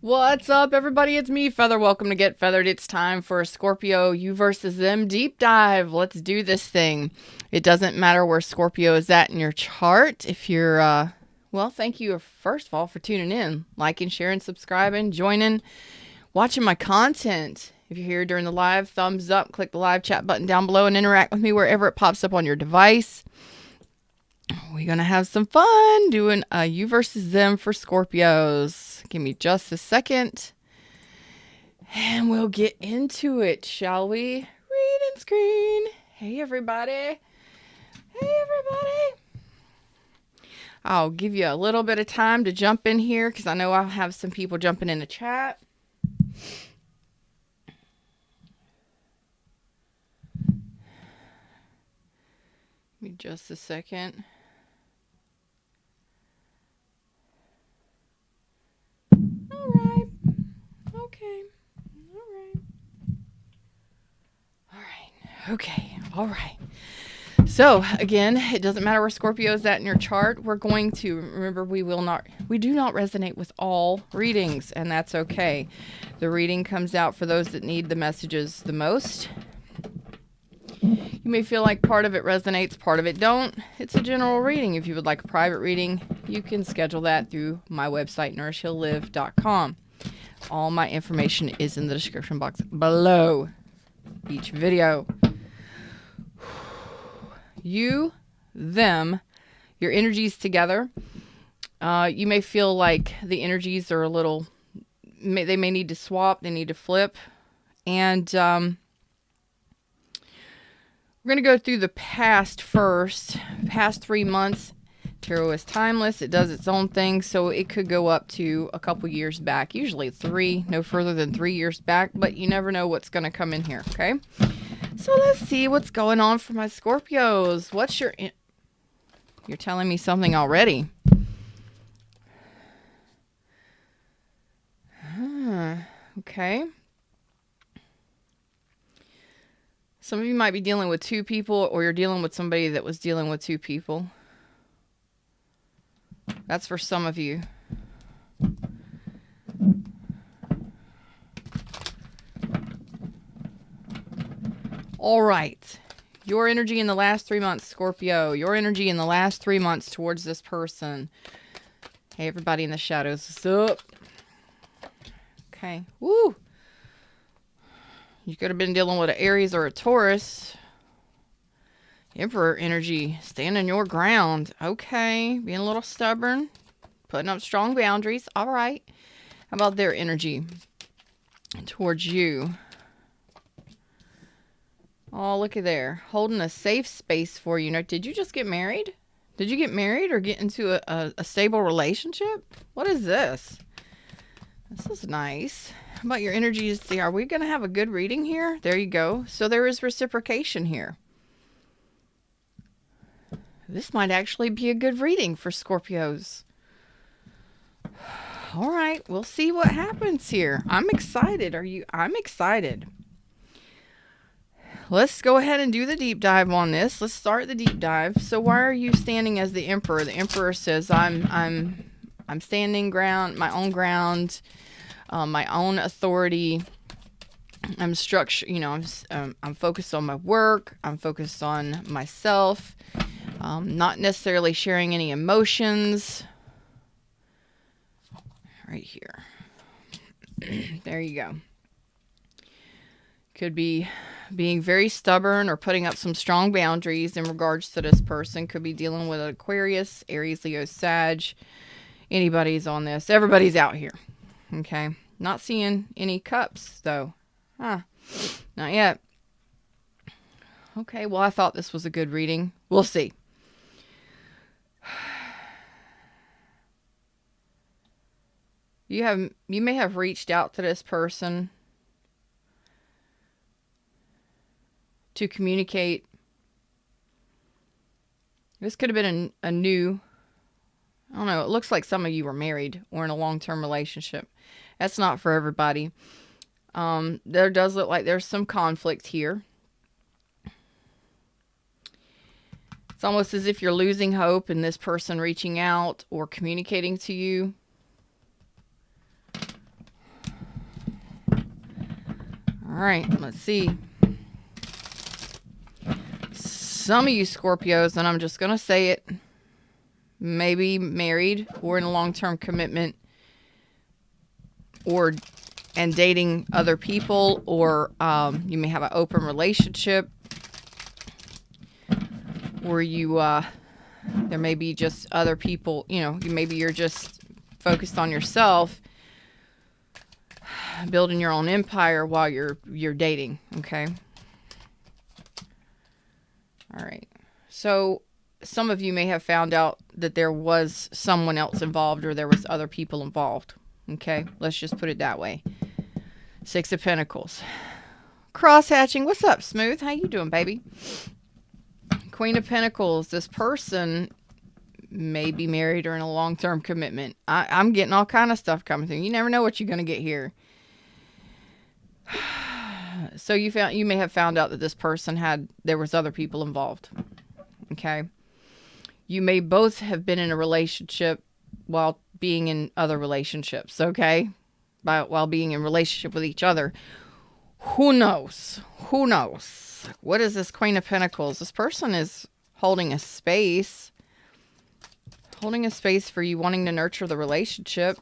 What's up, everybody? It's me, Feather. Welcome to Get Feathered. It's time for a Scorpio You versus Them deep dive. Let's do this thing. It doesn't matter where Scorpio is at in your chart. If you're, well, thank you, first of all, for tuning in, liking, sharing, subscribing, joining, watching my content. If you're here during the live, thumbs up, click the live chat button down below, and interact with me wherever it pops up on your device. We're going to have some fun doing a You versus Them for Scorpios. Give me just a second. And we'll get into it, shall we? Read and screen. Hey, everybody. Hey, everybody. I'll give you a little bit of time to jump in here because I know I'll have some people jumping in the chat. Give me just a second. Alright. Okay. Alright. Okay. Alright. So, again, it doesn't matter where Scorpio is at in your chart. We're going to, remember, we do not resonate with all readings, and that's okay. The reading comes out for those that need the messages the most. You may feel like part of it resonates, part of it don't. It's a general reading. If you would like a private reading, you can schedule that through my website, nourishheallive.com. All my information is in the description box below each video. You, them, your energies together. You may feel like the energies are a little, they may need to swap, they need to flip. And we're going to go through the past first. Past 3 months. Tarot is timeless. It does its own thing. So it could go up to a couple years back. Usually 3, no further than 3 years back. But you never know what's going to come in here, okay? So let's see what's going on for my Scorpios. What's your... You're telling me something already. Okay. Some of you might be dealing with 2 people, or you're dealing with somebody that was dealing with 2 people. That's for some of you. All right. Your energy in the last 3 months, Scorpio. Your energy in the last 3 months towards this person. Hey, everybody in the shadows. What's up? Okay. Woo! You could have been dealing with an Aries or a Taurus. Emperor energy. Standing your ground. Okay. Being a little stubborn. Putting up strong boundaries. All right. How about their energy towards you? Oh, look at there. Holding a safe space for you. Now, did you just get married? Did you get married or get into a stable relationship? What is this? This is nice. How about your energies? See, are we going to have a good reading here? There you go. So there is reciprocation here. This might actually be a good reading for Scorpios. All right. We'll see what happens here. I'm excited. I'm excited. Let's go ahead and do the deep dive on this. Let's start the deep dive. So why are you standing as the Emperor? The Emperor says, I'm standing ground, my own ground, my own authority. I'm structured, I'm focused on my work. I'm focused on myself. Not necessarily sharing any emotions. Right here. There you go. Could be being very stubborn or putting up some strong boundaries in regards to this person. Could be dealing with an Aquarius, Aries, Leo, Sag. Anybody's on this. Everybody's out here. Okay. Not seeing any cups, though. Not yet. Okay, well, I thought this was a good reading. We'll see. You may have reached out to this person to communicate. This could have been a new, I don't know, it looks like some of you were married or in a long-term relationship. That's not for everybody. There does look like there's some conflict here. It's almost as if you're losing hope in this person reaching out or communicating to you. All right, let's see. Some of you Scorpios, and I'm just going to say it, maybe married or in a long-term commitment and dating other people, or you may have an open relationship, or there may be just other people, maybe you're just focused on yourself, building your own empire while you're dating, okay? All right. So some of you may have found out that there was someone else involved, or there was other people involved, okay? Let's just put it that way. 6 of Pentacles. Cross-hatching. What's up, Smooth? How you doing, baby? Queen of Pentacles. This person may be married or in a long-term commitment. I'm getting all kind of stuff coming through. You never know what you're going to get here. So you may have found out that this person there was other people involved. Okay. You may both have been in a relationship while being in other relationships. Okay. While being in relationship with each other. Who knows? Who knows? What is this Queen of Pentacles? This person is holding a space. Holding a space for you, wanting to nurture the relationship.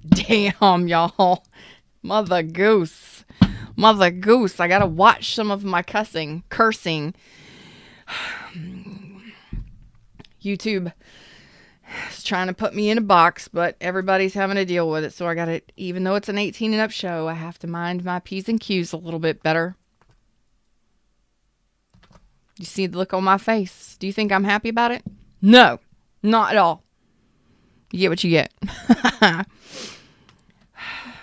Damn, y'all. Mother goose. Mother goose. I gotta watch some of my cursing. YouTube is trying to put me in a box, but everybody's having to deal with it. So I gotta, even though it's an 18 and up show, I have to mind my P's and Q's a little bit better. You see the look on my face? Do you think I'm happy about it? No, not at all. You get what you get.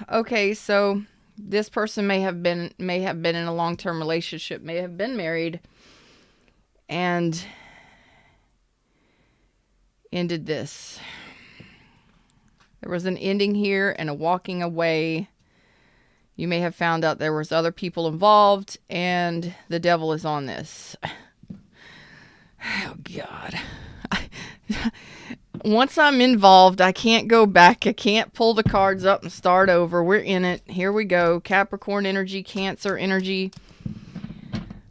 Okay, so this person may have been in a long-term relationship, may have been married, and ended this. There was an ending here and a walking away. You may have found out there was other people involved, and the devil is on this. Oh, God. Once I'm involved, I can't go back. I can't pull the cards up and start over. We're in it. Here we go. Capricorn energy, Cancer energy.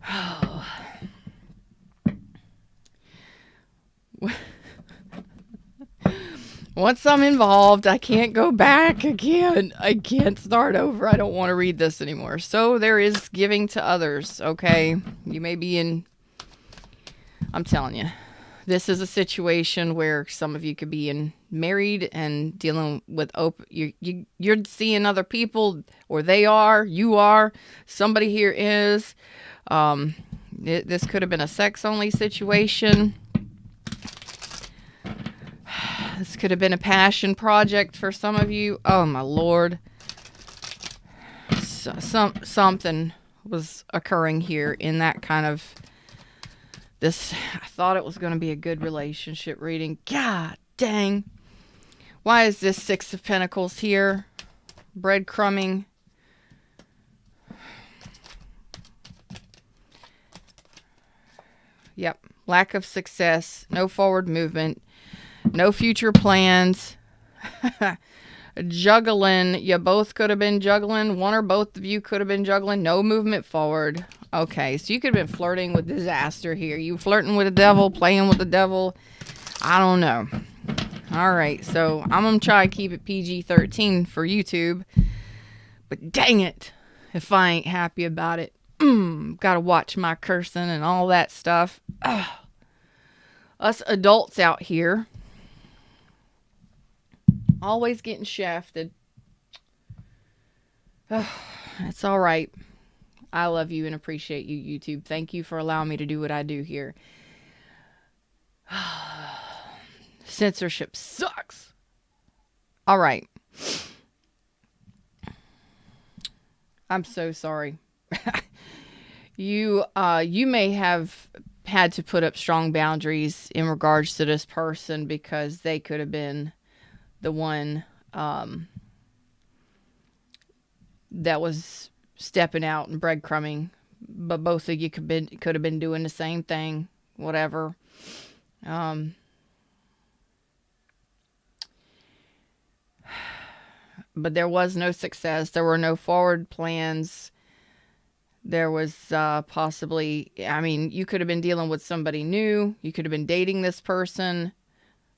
Oh. Once I'm involved, I can't go back. I can't start over. I don't want to read this anymore. So there is giving to others, okay? You may be in... I'm telling you. This is a situation where some of you could be married and dealing with you're seeing other people, or you are. Somebody here is. This could have been a sex-only situation. This could have been a passion project for some of you. Oh, my Lord. Something was occurring here in that kind of... I thought it was going to be a good relationship reading. God dang. Why is this 6 of Pentacles here? Breadcrumbing. Yep. Lack of success. No forward movement. No future plans. Juggling. You both could have been juggling. One or both of you could have been juggling. No movement forward. Okay, so you could have been flirting with disaster here. You flirting with the devil, playing with the devil. I don't know. All right, so I'm going to try to keep it PG-13 for YouTube. But dang it, if I ain't happy about it. Got to watch my cursing and all that stuff. Us adults out here. Always getting shafted. It's all right. I love you and appreciate you, YouTube. Thank you for allowing me to do what I do here. Censorship sucks. All right. I'm so sorry. You may have had to put up strong boundaries in regards to this person because they could have been the one that was stepping out and breadcrumbing, but both of you could have been doing the same thing, whatever. but there was no success. There were no forward plans. There was possibly, I mean, you could have been dealing with somebody new. You could have been dating this person.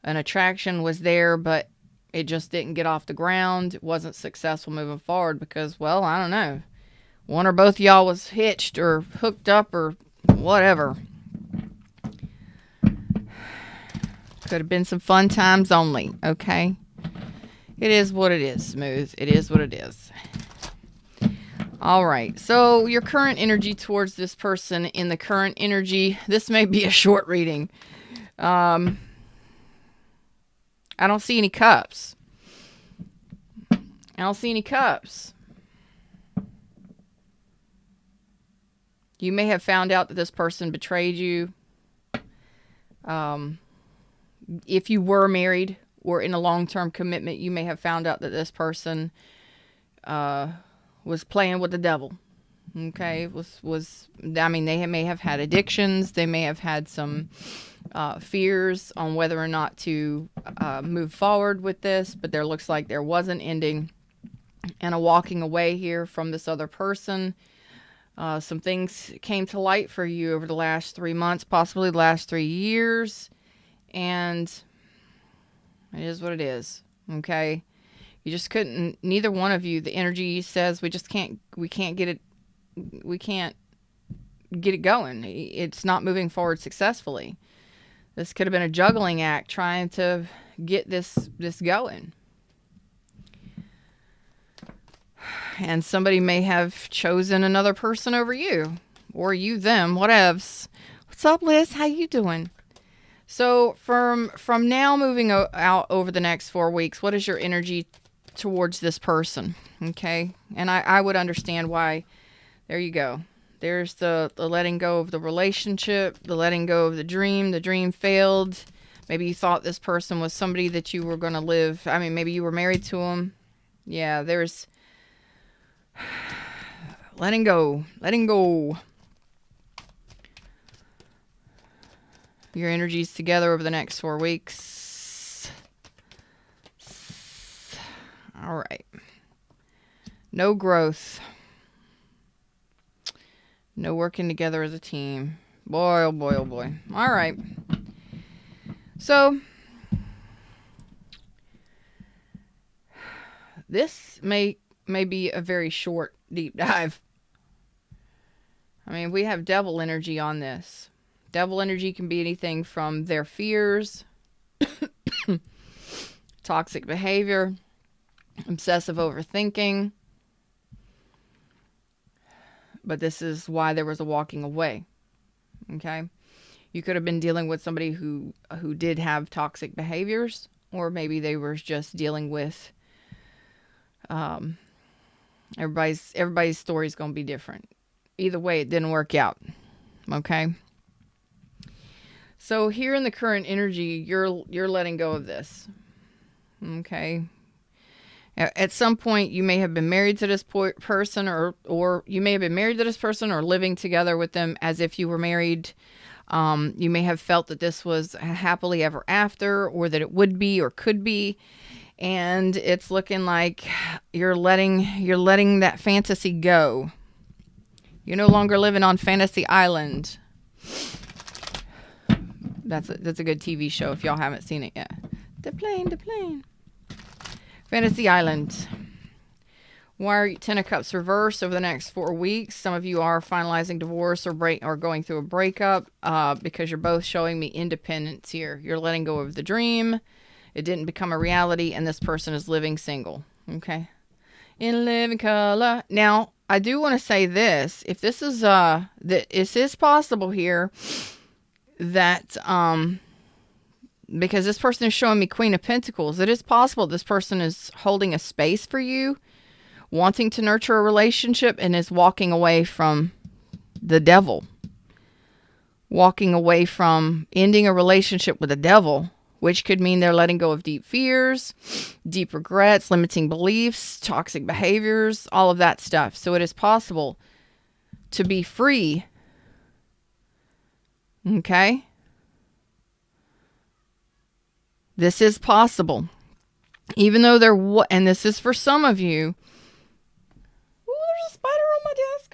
An attraction was there, but it just didn't get off the ground. It wasn't successful moving forward because, well, I don't know. One or both of y'all was hitched or hooked up or whatever. Could have been some fun times only, okay? It is what it is, Smooth. It is what it is. All right, so your current energy towards this person in the current energy, this may be a short reading. I don't see any cups. I don't see any cups. You may have found out that this person betrayed you. If you were married or in a long-term commitment, you may have found out that this person was playing with the devil. Okay, I mean, they may have had addictions. They may have had some fears on whether or not to move forward with this, but there looks like there was an ending and a walking away here from this other person. Some things came to light for you over the last 3 months, possibly the last 3 years, and it is what it is. Okay, you just couldn't. Neither one of you. The energy says we can't get it going. It's not moving forward successfully. This could have been a juggling act trying to get this going. And somebody may have chosen another person over you, or you them, whatevs. What's up, Liz? How you doing? So from now moving out over the next 4 weeks, what is your energy towards this person? Okay, and I would understand why. There you go. There's the letting go of the relationship, the letting go of the dream. The dream failed. Maybe you thought this person was somebody that you were going to live. I mean, maybe you were married to him. Yeah, there's letting go. Your energies together over the next 4 weeks. All right. No growth. No working together as a team. Boy, oh boy, oh boy. All right. So, this may be a very short deep dive. I mean, we have devil energy on this. Devil energy can be anything from their fears, toxic behavior, obsessive overthinking. But this is why there was a walking away. Okay? You could have been dealing with somebody who did have toxic behaviors, or maybe they were just dealing with everybody's story is going to be different. Either way, it didn't work out. Okay? So here in the current energy, you're letting go of this. Okay? At some point, you may have been married to this person, or you may have been married to this person or living together with them as if you were married. You may have felt that this was happily ever after, or that it would be or could be. And it's looking like you're letting that fantasy go. You're no longer living on Fantasy Island. That's a good TV show if y'all haven't seen it yet. The plane. Fantasy Island. Why are you 10 of Cups reversed over the next 4 weeks? Some of you are finalizing divorce or going through a breakup because you're both showing me independence here. You're letting go of the dream. It didn't become a reality, and this person is living single. Okay? In living color. Now, I do want to say this. If this is this is possible here that because this person is showing me Queen of Pentacles, it is possible this person is holding a space for you, wanting to nurture a relationship, and is walking away from the devil. Walking away from ending a relationship with the devil, which could mean they're letting go of deep fears, deep regrets, limiting beliefs, toxic behaviors, all of that stuff. So it is possible to be free. Okay? This is possible. Even though and this is for some of you. Ooh, there's a spider on my desk.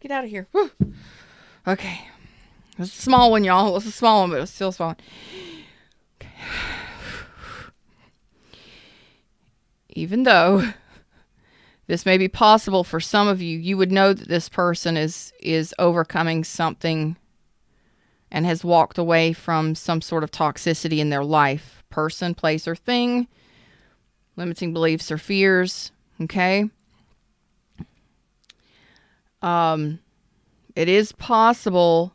Get out of here. Woo. Okay. It's a small one, y'all. It was a small one, but it was still a small one. Okay. Even though this may be possible for some of you, you would know that this person is overcoming something and has walked away from some sort of toxicity in their life. Person, place, or thing. Limiting beliefs or fears. Okay? It is possible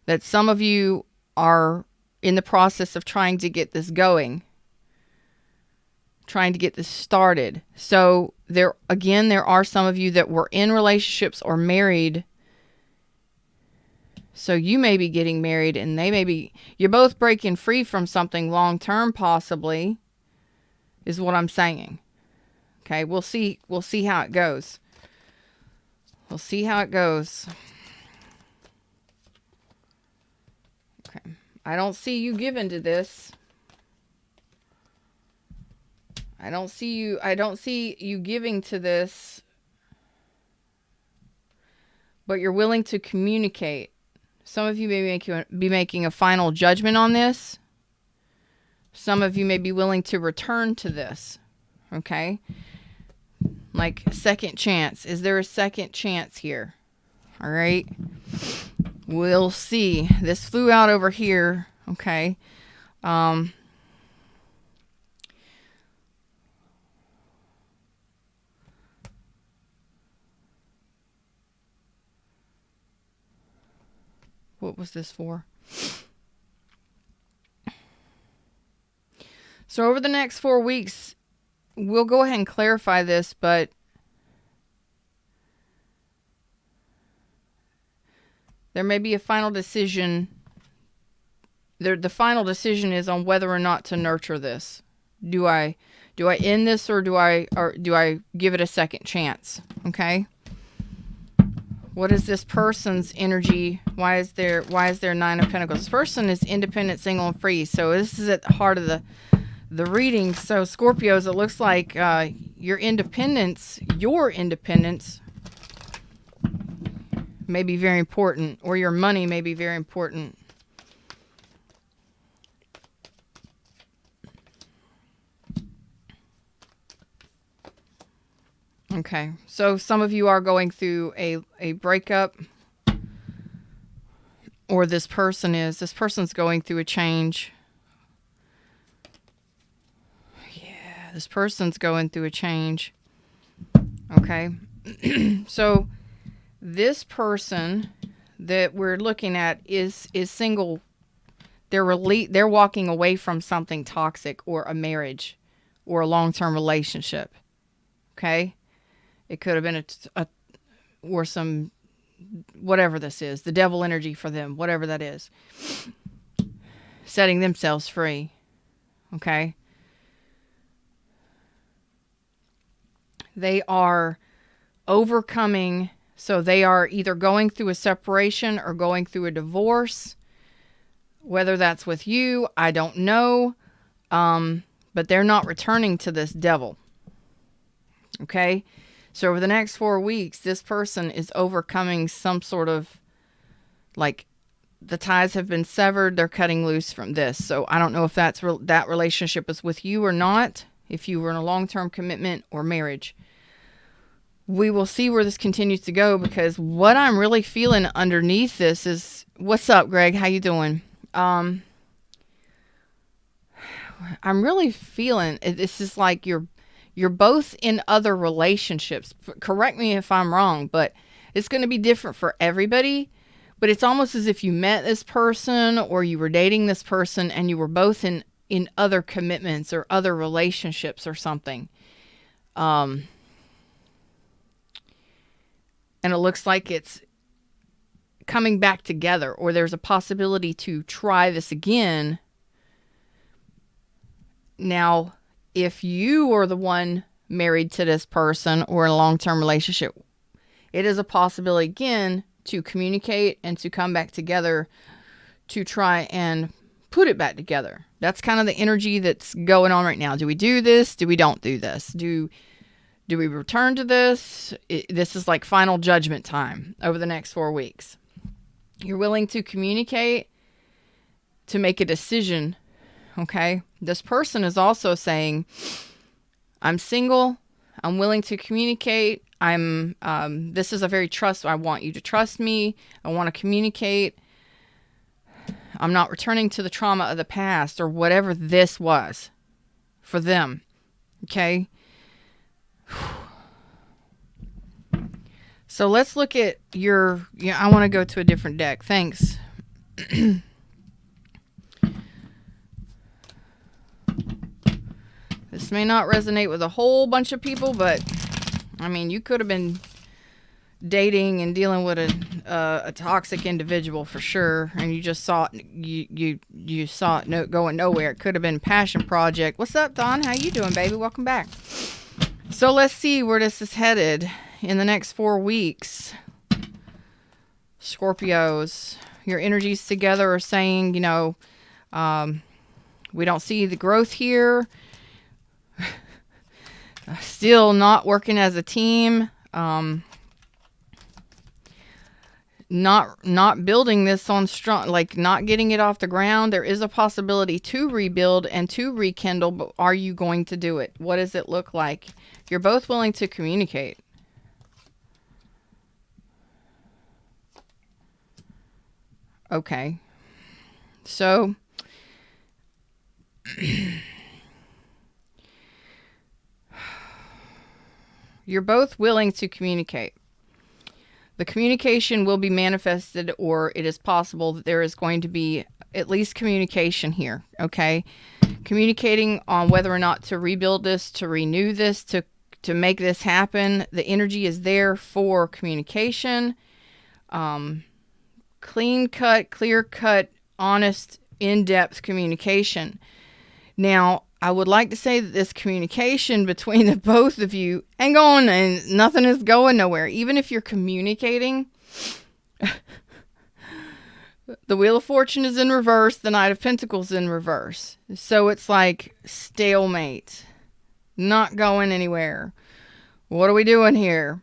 that some of you are in the process of trying to get this going. Trying to get this started. So there are some of you that were in relationships or married. So you may be getting married and you're both breaking free from something long-term possibly, is what I'm saying. Okay, we'll see how it goes. We'll see how it goes. Okay. I don't see you giving to this. I don't see you giving to this. But you're willing to communicate. Some of you may be making a final judgment on this. Some of you may be willing to return to this. Okay? Like second chance. Is there a second chance here? All right? We'll see. This flew out over here. Okay? What was this for? So over the next 4 weeks, we'll go ahead and clarify this, but there may be a final decision. The final decision is on whether or not to nurture this. Do I end this or do I give it a second chance? Okay? What is this person's energy? Why is there 9 of Pentacles? This person is independent, single, and free. So this is at the heart of the reading. So Scorpios, it looks like your independence may be very important, or your money may be very important. Okay, so some of you are going through a breakup, or this person's going through a change. Yeah, this person's going through a change. Okay, so this person that we're looking at is single. They're walking away from something toxic, or a marriage, or a long-term relationship. Okay. It could have been or some, whatever this is, the devil energy for them, whatever that is. Setting themselves free. Okay? They are overcoming, so they are either going through a separation or going through a divorce. Whether that's with you, I don't know. But they're not returning to this devil. Okay? So over the next 4 weeks, this person is overcoming some sort of, like, the ties have been severed. They're cutting loose from this. So I don't know if that relationship is with you or not. If you were in a long-term commitment or marriage. We will see where this continues to go, because what I'm really feeling underneath this is, what's up, Greg? How you doing? I'm really feeling, this is like you're both in other relationships. Correct me if I'm wrong, but it's going to be different for everybody. But it's almost as if you met this person, or you were dating this person, and you were both in other commitments or other relationships or something. And it looks like it's coming back together, or there's a possibility to try this again. Now, if you are the one married to this person or in a long-term relationship, it is a possibility again to communicate and to come back together to try and put it back together. That's kind of the energy that's going on right now. Do we do this? Do we don't do this? Do we return to this? This is like final judgment time over the next 4 weeks. You're willing to communicate, to make a decision, okay? This person is also saying, I'm single. I'm willing to communicate. This is a very I want you to trust me. I want to communicate. I'm not returning to the trauma of the past or whatever this was for them. Okay. So let's look at I want to go to a different deck. Thanks. This may not resonate with a whole bunch of people, but I mean, you could have been dating and dealing with a toxic individual for sure, and you just saw it, you saw it going nowhere. It could have been passion project. What's up, Don? How you doing, baby? Welcome back. So let's see where this is headed in the next 4 weeks. Scorpios, your energies together are saying, we don't see the growth here. Still not working as a team. Not building this on strong, like not getting it off the ground. There is a possibility to rebuild and to rekindle, but are you going to do it? What does it look like? You're both willing to communicate. Okay. So you're both willing to communicate. The communication will be manifested, or it is possible that there is going to be at least communication here, okay? Communicating on whether or not to rebuild this, to renew this, to make this happen. The energy is there for communication. Clean cut, clear cut, honest, in-depth communication. Now, I would like to say that this communication between the both of you ain't going, and nothing is going nowhere. Even if you're communicating, the Wheel of Fortune is in reverse, the Knight of Pentacles in reverse. So it's like stalemate, not going anywhere. What are we doing here?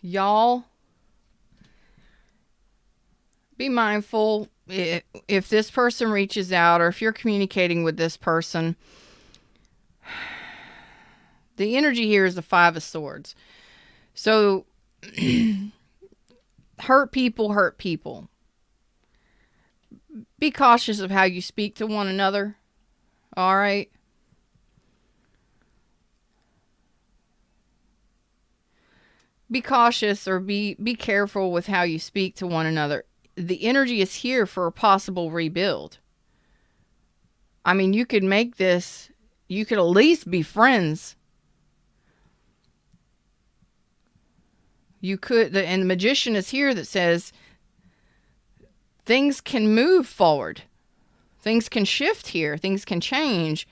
Y'all, be mindful. If this person reaches out, or if you're communicating with this person, the energy here is the Five of Swords. So hurt people. Be cautious of how you speak to one another. All right. Be cautious, or be careful with how you speak to one another. The energy is here for a possible rebuild. I mean, you could make this, you could at least be friends. You could, and the Magician is here that says things can move forward. Things can shift here. Things can change.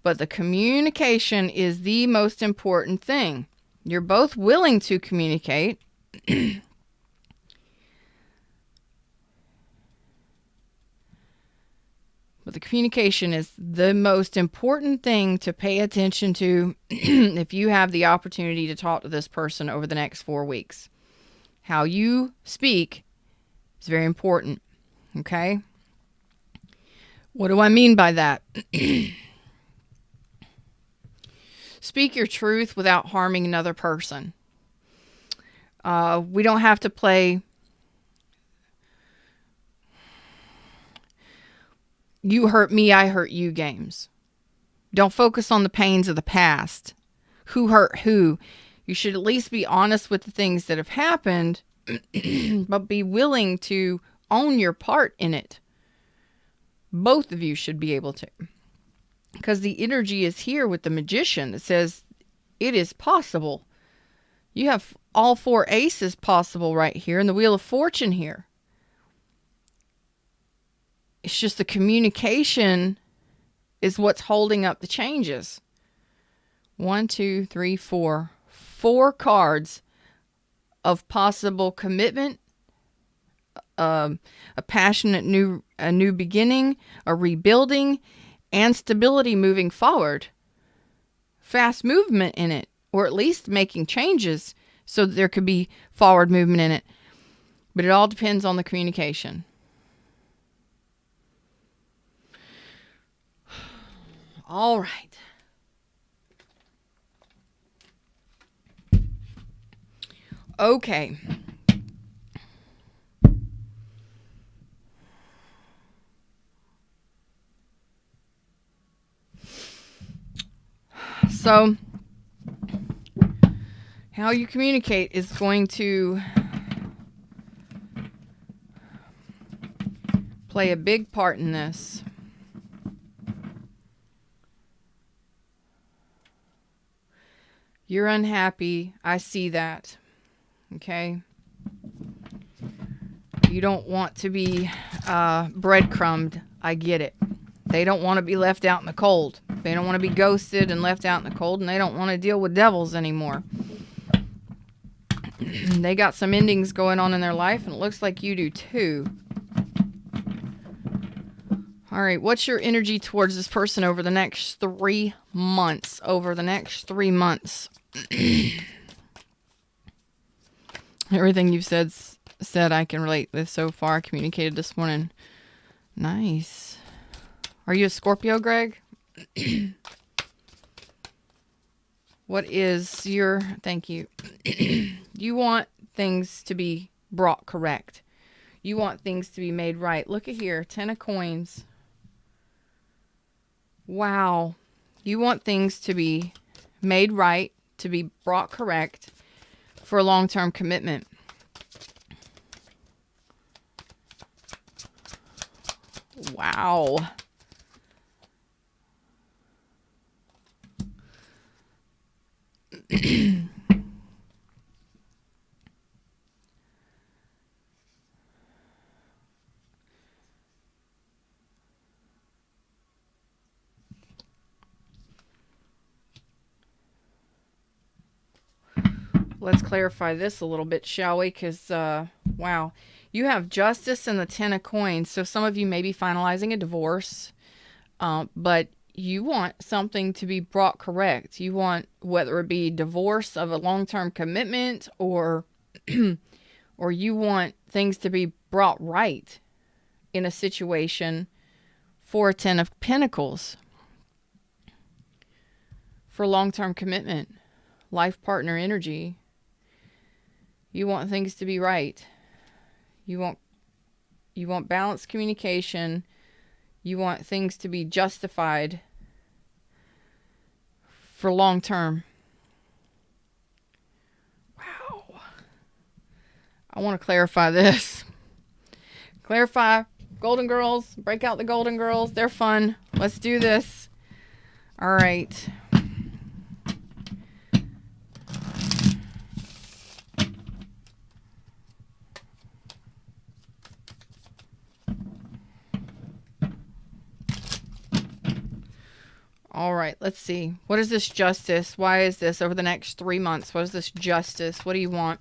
But the communication is the most important thing. You're both willing to communicate. But the communication is the most important thing to pay attention to if you have the opportunity to talk to this person over the next 4 weeks. How you speak is very important. Okay? What do I mean by that? Speak your truth without harming another person. We don't have to play you hurt me, I hurt you games. Don't focus on the pains of the past. Who hurt who? You should at least be honest with the things that have happened, but be willing to own your part in it. Both of you should be able to. Because the energy is here with the Magician that says it is possible. You have all 4 aces possible right here, and the Wheel of Fortune here. It's just the communication is what's holding up the changes. 1, 2, 3, 4. 4 cards of possible commitment, a passionate a new beginning, a rebuilding, and stability moving forward. Fast movement in it, or at least making changes so that there could be forward movement in it. But it all depends on the communication. All right. Okay. So, how you communicate is going to play a big part in this. You're unhappy. I see that. Okay? You don't want to be breadcrumbed. I get it. They don't want to be left out in the cold. They don't want to be ghosted and left out in the cold, and they don't want to deal with devils anymore. They got some endings going on in their life, and it looks like you do too. All right, what's your energy towards this person over the next 3 months? Over the next 3 months. Everything you've said I can relate with so far. Communicated this morning. Nice. Are you a Scorpio, Greg? What is your... Thank you. You want things to be brought correct. You want things to be made right. Look at here. 10 of coins. Wow. You want things to be made right, to be brought correct for a long-term commitment. Wow. Let's clarify this a little bit, shall we? Because, wow. You have Justice and the 10 of coins. So some of you may be finalizing a divorce. But you want something to be brought correct. You want, whether it be divorce of a long-term commitment or or you want things to be brought right in a situation for a 10 of Pentacles. For long-term commitment, life partner energy. You want things to be right. You want balanced communication. You want things to be justified for long term. Wow. I want to clarify this. Clarify. Golden Girls. Break out the Golden Girls. They're fun. Let's do this. All right. All right, let's see. What is this Justice? Why is this over the next 3 months? What is this Justice? What do you want?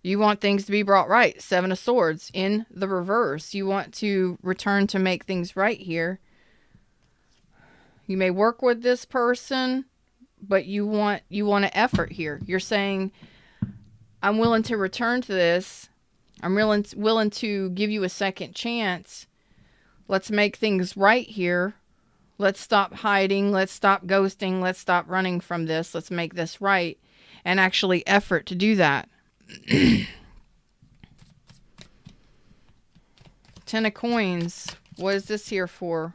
You want things to be brought right. 7 of Swords in the reverse. You want to return to make things right here. You may work with this person, but you want an effort here. You're saying, I'm willing to return to this. I'm willing to give you a second chance. Let's make things right here. Let's stop hiding. Let's stop ghosting. Let's stop running from this. Let's make this right. And actually effort to do that. 10 of coins. What is this here for?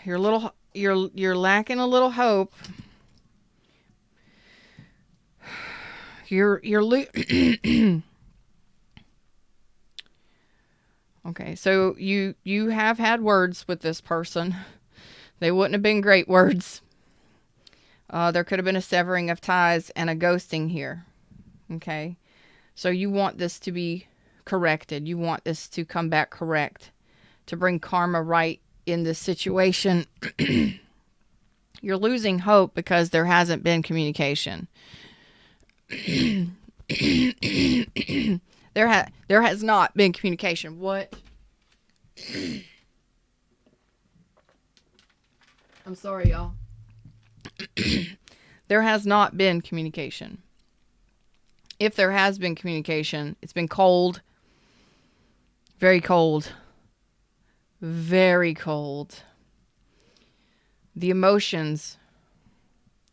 You're lacking a little hope. Okay, so you have had words with this person. They wouldn't have been great words. There could have been a severing of ties and a ghosting here. Okay, so you want this to be corrected. You want this to come back correct, to bring karma right in this situation. You're losing hope because there hasn't been communication. There has not been communication. What? I'm sorry, y'all. There has not been communication. If there has been communication, it's been cold. Very cold. Very cold. The emotions.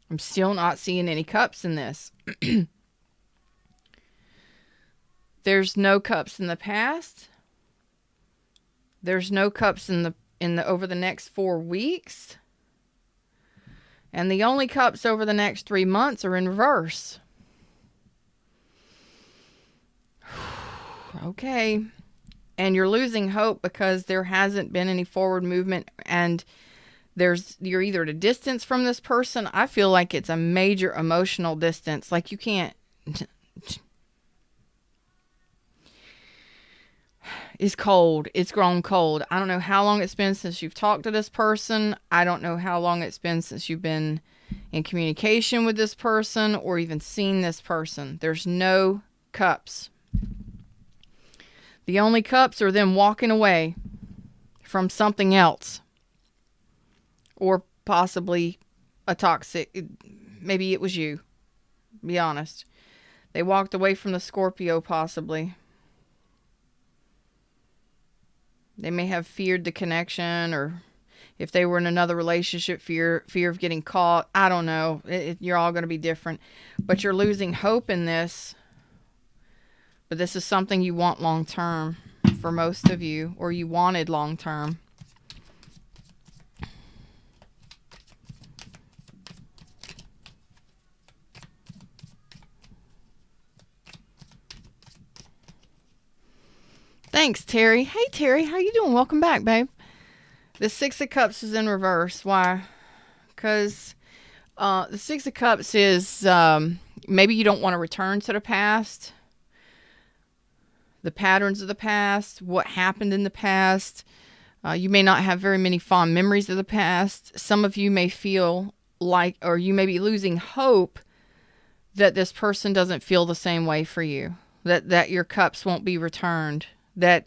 I'm still not seeing any cups in this. There's no cups in the past. There's no cups in the over the next 4 weeks. And the only cups over the next 3 months are in reverse. Okay. And you're losing hope because there hasn't been any forward movement, and you're either at a distance from this person. I feel like it's a major emotional distance. Like you can't. It's cold. It's grown cold. I don't know how long it's been since you've talked to this person. I don't know how long it's been since you've been in communication with this person or even seen this person. There's no cups. The only cups are them walking away from something else. Or possibly a toxic, maybe it was you. Be honest. They walked away from the Scorpio possibly. They may have feared the connection, or if they were in another relationship, fear of getting caught. I don't know. You're all going to be different. But you're losing hope in this. But this is something you want long term for most of you, or you wanted long term. Thanks, Terry. Hey, Terry. How you doing? Welcome back, babe. The Six of Cups is in reverse. Why? Because the Six of Cups is maybe you don't want to return to the past. The patterns of the past. What happened in the past. You may not have very many fond memories of the past. Some of you may feel like, or you may be losing hope that this person doesn't feel the same way for you. That your cups won't be returned. That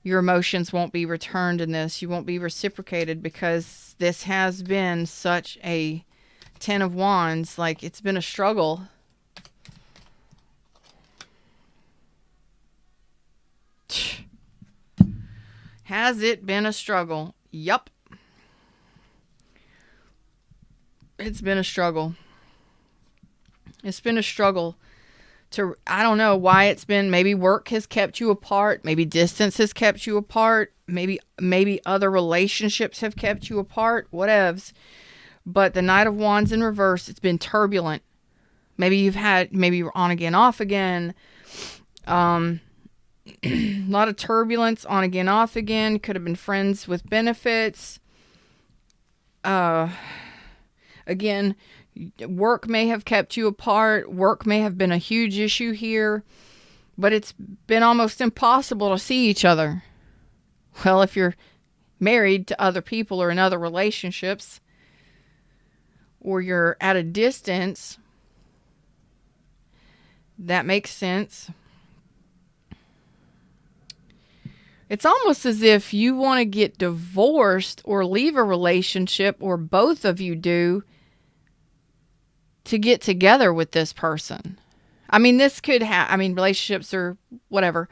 your emotions won't be returned in this. You won't be reciprocated because this has been such a 10 of Wands. Like, it's been a struggle. Has it been a struggle? Yup. It's been a struggle. It's been a struggle. I don't know why it's been. Maybe work has kept you apart. Maybe distance has kept you apart. Maybe other relationships have kept you apart. Whatevs. But the Knight of Wands in reverse, it's been turbulent. Maybe you're on again, off again. A lot of turbulence, on again, off again. Could have been friends with benefits. Again, work may have kept you apart. Work may have been a huge issue here. But it's been almost impossible to see each other. Well, if you're married to other people or in other relationships, or you're at a distance, that makes sense. It's almost as if you want to get divorced or leave a relationship, or both of you do, to get together with this person. I mean, this could relationships or whatever.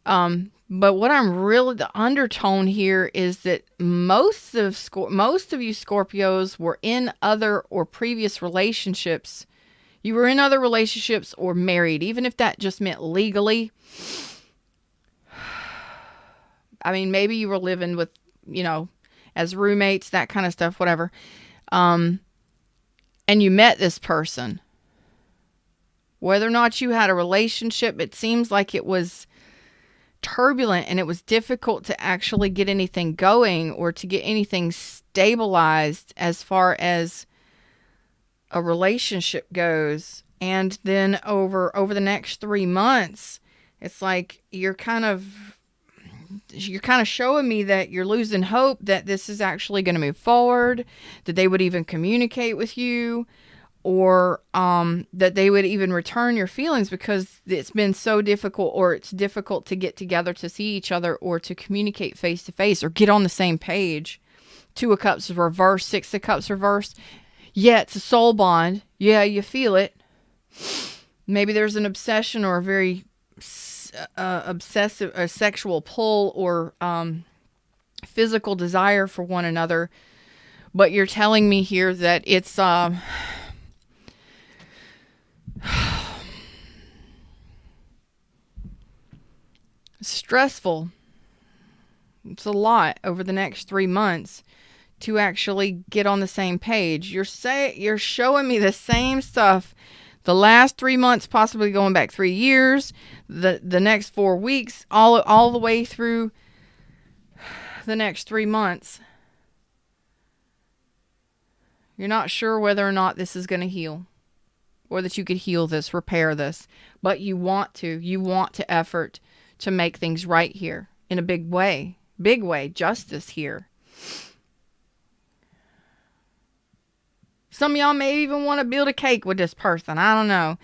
But what the undertone here is that most of you Scorpios were in other or previous relationships. You were in other relationships or married, even if that just meant legally. I mean, maybe you were living with, as roommates, that kind of stuff, whatever. And you met this person. Whether or not you had a relationship, it seems like it was turbulent and it was difficult to actually get anything going or to get anything stabilized as far as a relationship goes. And then over the next 3 months, it's like you're kind of showing me that you're losing hope that this is actually going to move forward, that they would even communicate with you, or that they would even return your feelings because it's been so difficult, or it's difficult to get together to see each other or to communicate face to face or get on the same page. Two of Cups reversed, Six of Cups reversed. Yeah, it's a soul bond. Yeah, you feel it. Maybe there's an obsession or a very obsessive sexual pull or physical desire for one another. But you're telling me here that it's stressful. It's a lot over the next 3 months to actually get on the same page. You're showing me the same stuff the last 3 months, possibly going back 3 years, the next 4 weeks, all the way through the next 3 months. You're not sure whether or not this is going to heal, or that you could heal this, repair this, but you want to effort to make things right here in a big way, justice here. Some of y'all may even want to build a cake with this person. I don't know.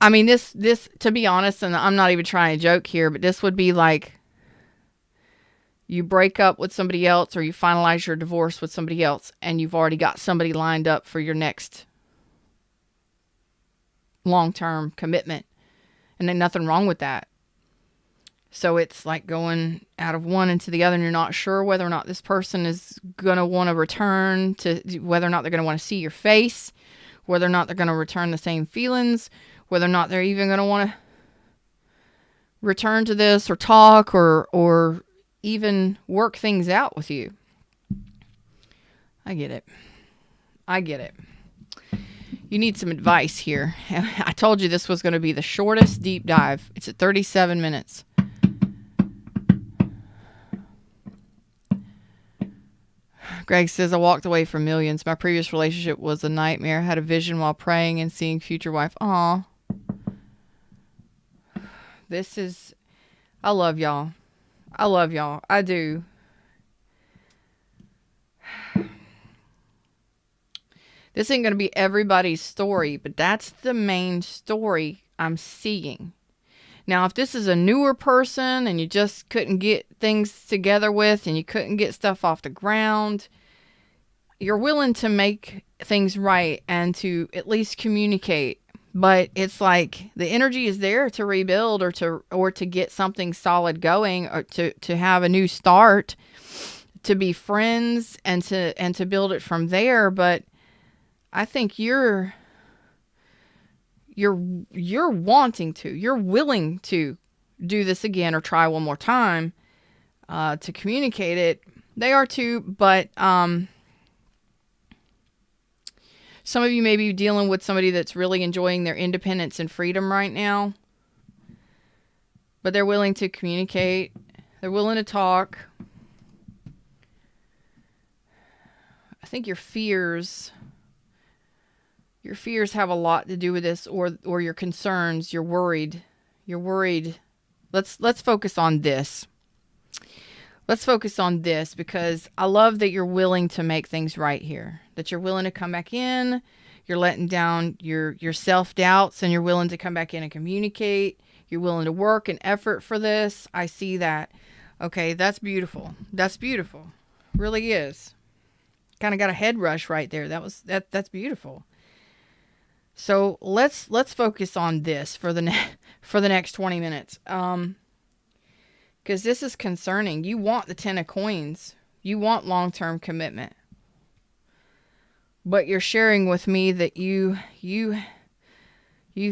I mean, this, to be honest, and I'm not even trying to joke here, but this would be like you break up with somebody else or you finalize your divorce with somebody else and you've already got somebody lined up for your next long-term commitment. And there's nothing wrong with that. So it's like going out of one into the other, and you're not sure whether or not this person is going to want to return, to whether or not they're going to want to see your face, whether or not they're going to return the same feelings, whether or not they're even going to want to return to this or talk or even work things out with you. I get it. You need some advice here. I told you this was going to be the shortest deep dive. It's at 37 minutes. Greg says, I walked away from millions. My previous relationship was a nightmare. I had a vision while praying and seeing future wife. Aw. I love y'all. I do. This ain't going to be everybody's story, but that's the main story I'm seeing. Now, if this is a newer person and you just couldn't get things together with and you couldn't get stuff off the ground, you're willing to make things right and to at least communicate. But it's like the energy is there to rebuild or to get something solid going, or to have a new start, to be friends and to build it from there. But I think you're wanting to, you're willing to do this again or try one more time to communicate it. They are too, but some of you may be dealing with somebody that's really enjoying their independence and freedom right now, but they're willing to communicate. They're willing to talk. I think your fears have a lot to do with this, or your concerns. You're worried. Let's focus on this. Let's focus on this, because I love that you're willing to make things right here. That you're willing to come back in. You're letting down your self-doubts, and you're willing to come back in and communicate. You're willing to work and effort for this. I see that. Okay, that's beautiful. That's beautiful. Really is. Kind of got a head rush right there. That's beautiful. So let's focus on this for the next 20 minutes. Because this is concerning. You want the 10 of coins. You want long-term commitment. But you're sharing with me that you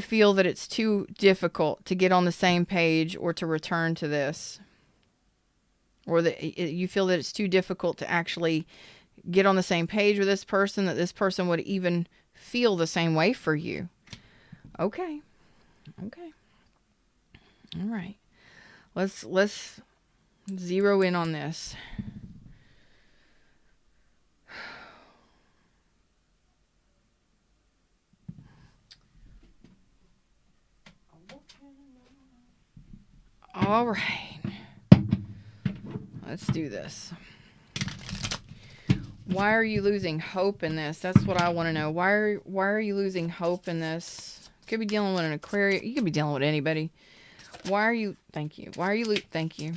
feel that it's too difficult to get on the same page or to return to this. Or that you feel that it's too difficult to actually get on the same page with this person, that this person would even feel the same way for you. Okay. All right. Let's zero in on this. All right. Let's do this. Why are you losing hope in this? That's what I want to know. Why are you losing hope in this? Could be dealing with an Aquarius. You could be dealing with anybody. Why are you... Thank you. Why are you... Thank you.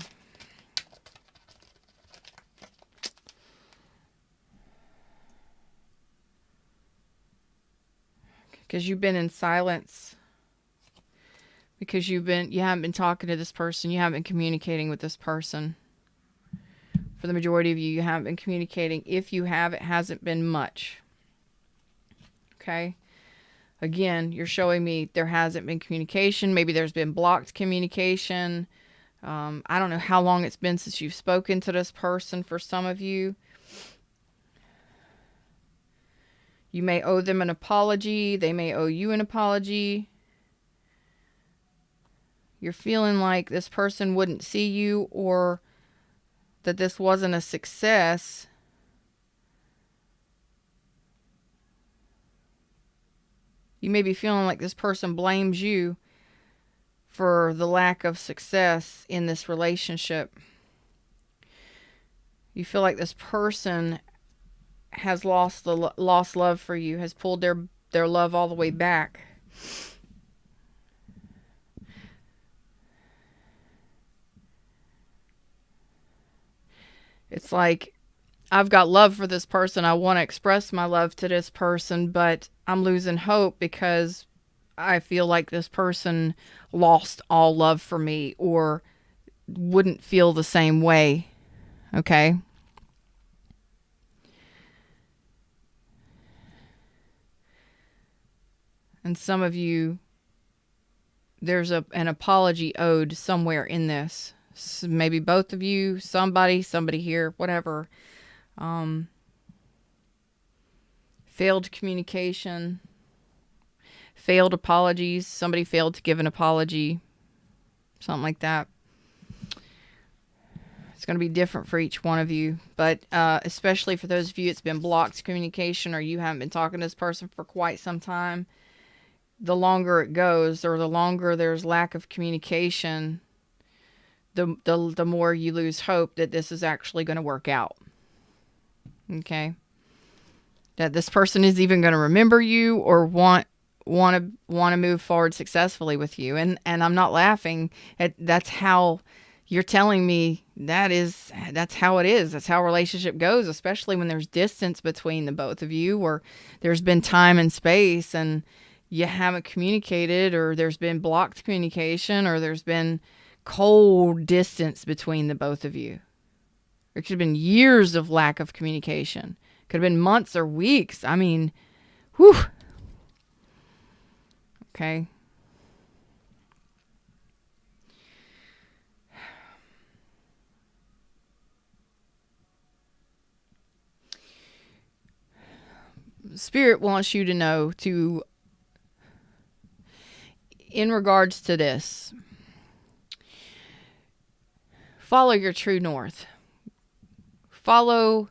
Because you've been in silence. Because you haven't been talking to this person. You haven't been communicating with this person. For the majority of you, you haven't been communicating. If you have, it hasn't been much. Okay? Again, you're showing me there hasn't been communication. Maybe there's been blocked communication. I don't know how long it's been since you've spoken to this person for some of you. You may owe them an apology. They may owe you an apology. You're feeling like this person wouldn't see you, or that this wasn't a success. You may be feeling like this person blames you for the lack of success in this relationship. You feel like this person has lost love for you, has pulled their love all the way back. It's like, I've got love for this person. I want to express my love to this person, but I'm losing hope because I feel like this person lost all love for me or wouldn't feel the same way. Okay? And some of you, there's an apology owed somewhere in this. Maybe both of you, somebody here, whatever. Failed communication, failed apologies. Somebody failed to give an apology, something like that. It's going to be different for each one of you, but especially for those of you it's been blocked communication, or you haven't been talking to this person for quite some time. The longer it goes, or the longer there's lack of communication, the more you lose hope that this is actually going to work out. Okay? That this person is even going to remember you or want to move forward successfully with you. And I'm not laughing. That's how you're telling me that's how it is. That's how a relationship goes, especially when there's distance between the both of you, or there's been time and space and you haven't communicated, or there's been blocked communication, or there's been cold distance between the both of you. There could have been years of lack of communication. Could have been months or weeks. I mean, whew. Okay. Spirit wants you to know in regards to this, follow your true north. Follow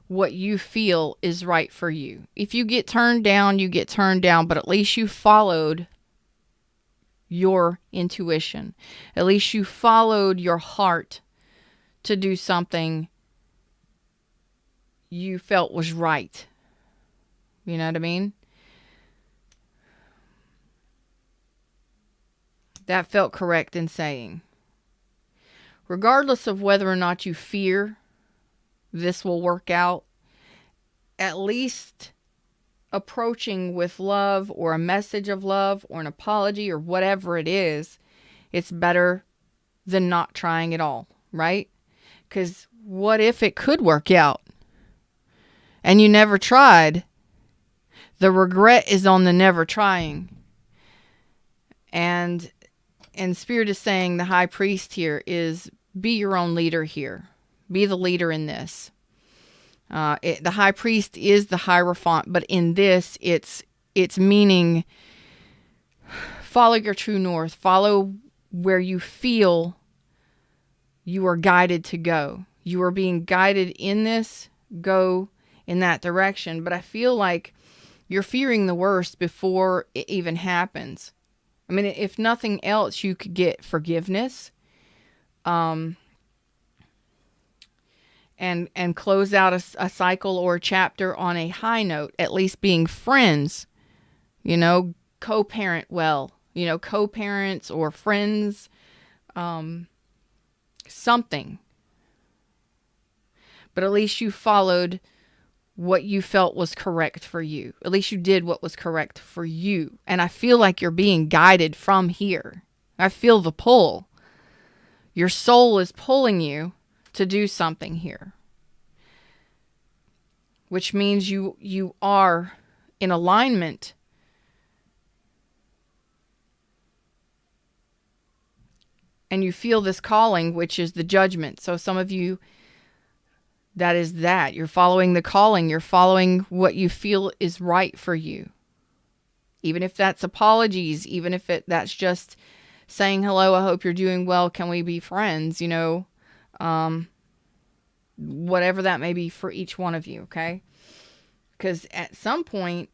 what you feel is right for you. If you get turned down, you get turned down, but at least you followed your intuition. At least you followed your heart to do something you felt was right. You know what I mean? That felt correct in saying. Regardless of whether or not you fear this will work out, at least approaching with love or a message of love or an apology or whatever it is, it's better than not trying at all, right? Because what if it could work out and you never tried? The regret is on the never trying. And Spirit is saying the high priest here is be your own leader here. Be the leader in this. The high priest is the hierophant, but in this, it's meaning follow your true north. Follow where you feel you are guided to go. You are being guided in this. Go in that direction. But I feel like you're fearing the worst before it even happens. I mean, if nothing else, you could get forgiveness. and close out a cycle or a chapter on a high note, at least being friends, co-parent well, co-parents or friends, something. But at least you followed what you felt was correct for you. At least you did what was correct for you. And I feel like you're being guided from here. I feel the pull. Your soul is pulling you to do something here. Which means you are in alignment. And you feel this calling, which is the judgment. So some of you, that is that. You're following the calling. You're following what you feel is right for you. Even if that's apologies, even if that's just saying, hello, I hope you're doing well. Can we be friends? Whatever that may be for each one of you, okay? Because at some point,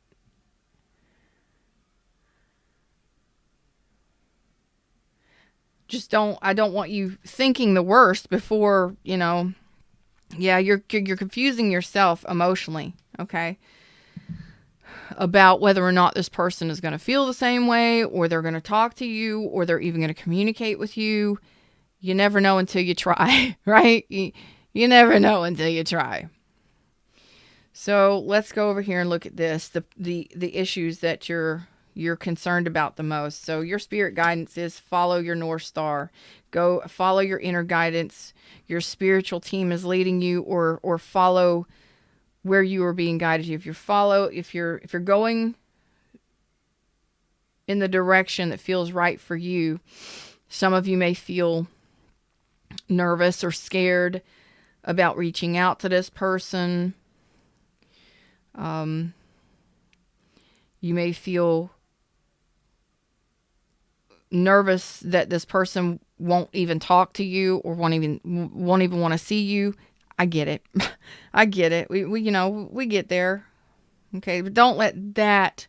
I don't want you thinking the worst before, yeah, you're confusing yourself emotionally, okay? About whether or not this person is going to feel the same way, or they're going to talk to you, or they're even going to communicate with you. You never know until you try, right? You never know until you try. So let's go over here and look at this, the issues that you're concerned about the most. So your spirit guidance is follow your North Star. Go follow your inner guidance. Your spiritual team is leading you, or follow where you are being guided. If you're going in the direction that feels right for you, some of you may feel nervous or scared about reaching out to this person. You may feel nervous that this person won't even talk to you or won't even want to see you. I get it. I get it. We get there. Okay. But don't let that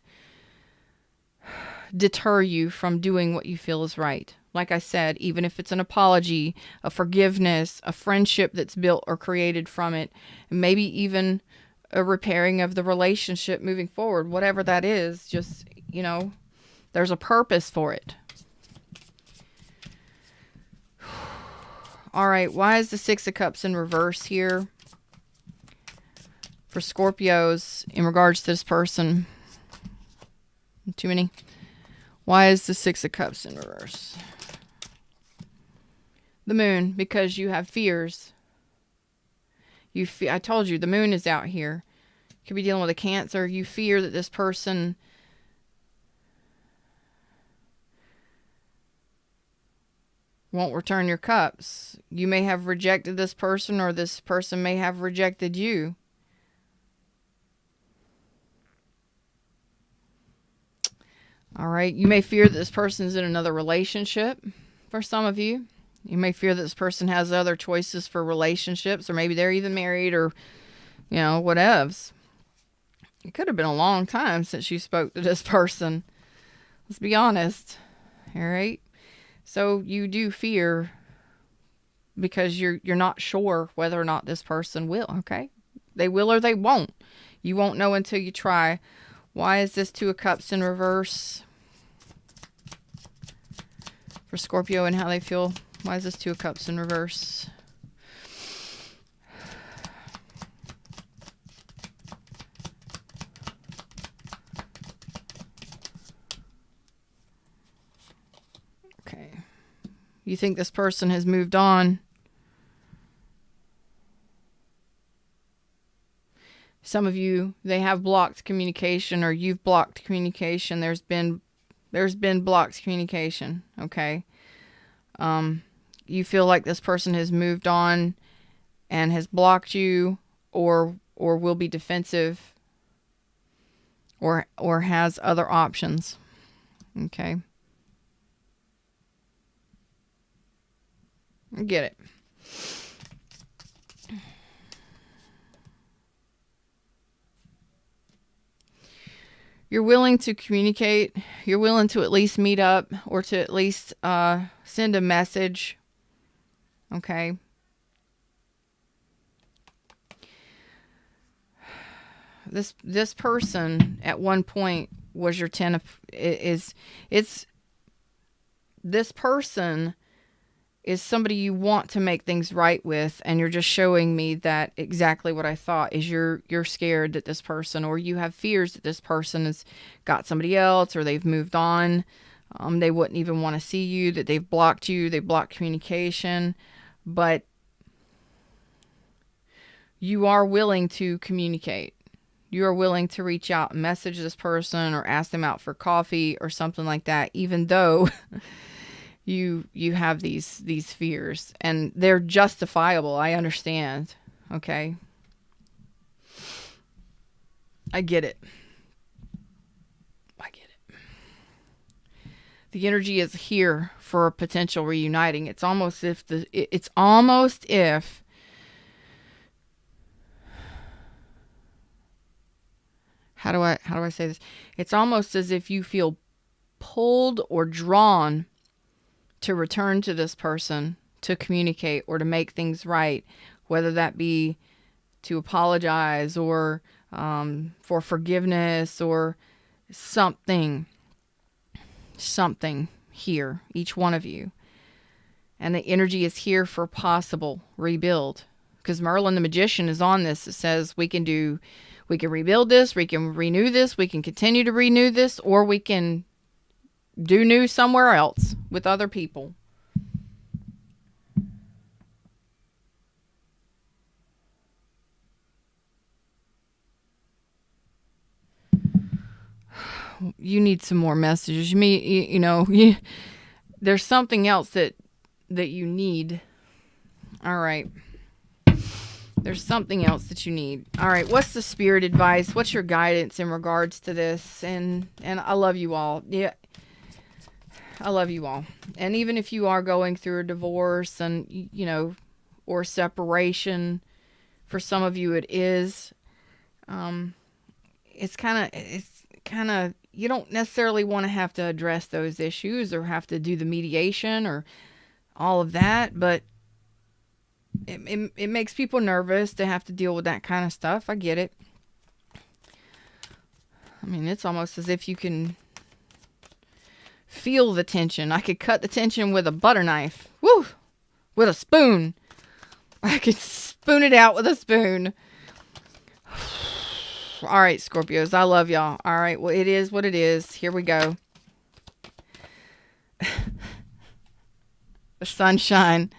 deter you from doing what you feel is right. Like I said, even if it's an apology, a forgiveness, a friendship that's built or created from it, and maybe even a repairing of the relationship moving forward, whatever that is, just, there's a purpose for it. All right, why is the Six of Cups in reverse here for Scorpios in regards to this person? Too many. Why is the Six of Cups in reverse? The Moon, because you have fears. I told you, the Moon is out here. You could be dealing with a Cancer. You fear that this person won't return your cups. You may have rejected this person, or this person may have rejected you. All right. You may fear that this person's in another relationship for some of you. You may fear that this person has other choices for relationships, or maybe they're even married, or, whatevs. It could have been a long time since you spoke to this person. Let's be honest. All right. So you do fear because you're not sure whether or not this person will, okay? They will or they won't. You won't know until you try. Why is this Two of Cups in reverse for Scorpio and how they feel? Why is this Two of Cups in reverse? Okay. You think this person has moved on. Some of you, they have blocked communication, or you've blocked communication. There's been blocked communication, okay? You feel like this person has moved on and has blocked you, or will be defensive, or has other options, okay? I get it. You're willing to communicate. You're willing to at least meet up, or to at least send a message. Okay. this person at one point was your 10 of, it's this person is somebody you want to make things right with, and you're just showing me that exactly what I thought is you're scared that this person, or you have fears that this person has got somebody else, or they've moved on. They wouldn't even want to see you, that they've blocked you, they've blocked communication, but you are willing to communicate. You are willing to reach out and message this person or ask them out for coffee or something like that, even though you have these fears, and they're justifiable. I understand. Okay. I get it. The energy is here for a potential reuniting. It's almost if how do I say this? It's almost as if you feel pulled or drawn to return to this person, to communicate or to make things right, whether that be to apologize or for forgiveness or something here, each one of you. And the energy is here for possible rebuild, because Merlin the Magician is on this. It says we can rebuild this, we can renew this, we can continue to renew this, or we can do new somewhere else with other people. You need some more messages. There's something else that you need. All right. There's something else that you need. All right. What's the spirit advice? What's your guidance in regards to this? And I love you all. Yeah. I love you all. And even if you are going through a divorce and, or separation, for some of you it is, it's kind of, you don't necessarily want to have to address those issues or have to do the mediation or all of that, but it makes people nervous to have to deal with that kind of stuff. I get it. I mean, it's almost as if you can feel the tension. I could cut the tension with a butter knife. Woo! With a spoon. I could spoon it out with a spoon. All right, Scorpios, I love y'all. All right, well, it is what it is. Here we go. The sunshine.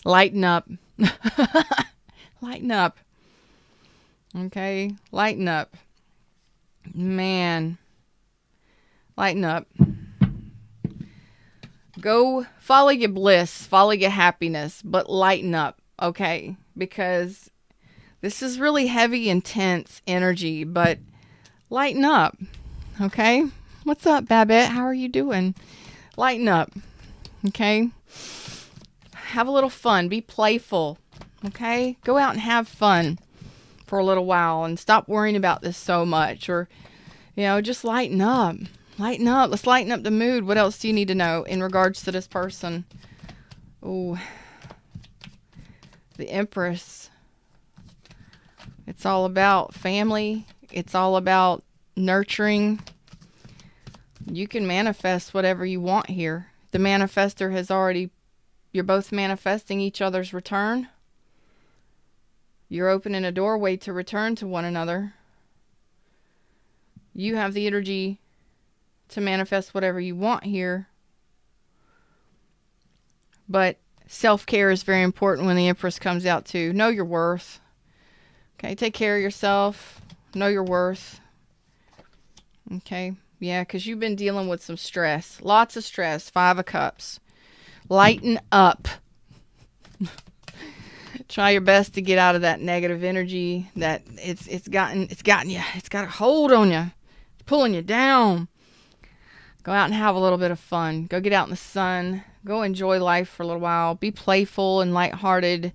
Lighten up. Lighten up. Okay, lighten up. Man. Lighten up. Go follow your bliss, follow your happiness, but lighten up, okay? Because this is really heavy, intense energy, but lighten up, okay? What's up, Babette? How are you doing? Lighten up, okay? Have a little fun. Be playful, okay? Go out and have fun for a little while and stop worrying about this so much, or, just lighten up. Lighten up. Let's lighten up the mood. What else do you need to know in regards to this person? Ooh, the Empress. It's all about family. It's all about nurturing. You can manifest whatever you want here. The manifester has already, you're both manifesting each other's return. You're opening a doorway to return to one another. You have the energy to manifest whatever you want here. But self-care is very important when the Empress comes out too. Know your worth. Okay, take care of yourself. Know your worth. Okay, yeah, because you've been dealing with some stress. Lots of stress. 5 of Cups. Lighten up. Try your best to get out of that negative energy that it's gotten you. It's got a hold on you. It's pulling you down. Go out and have a little bit of fun. Go get out in the sun. Go enjoy life for a little while. Be playful and lighthearted.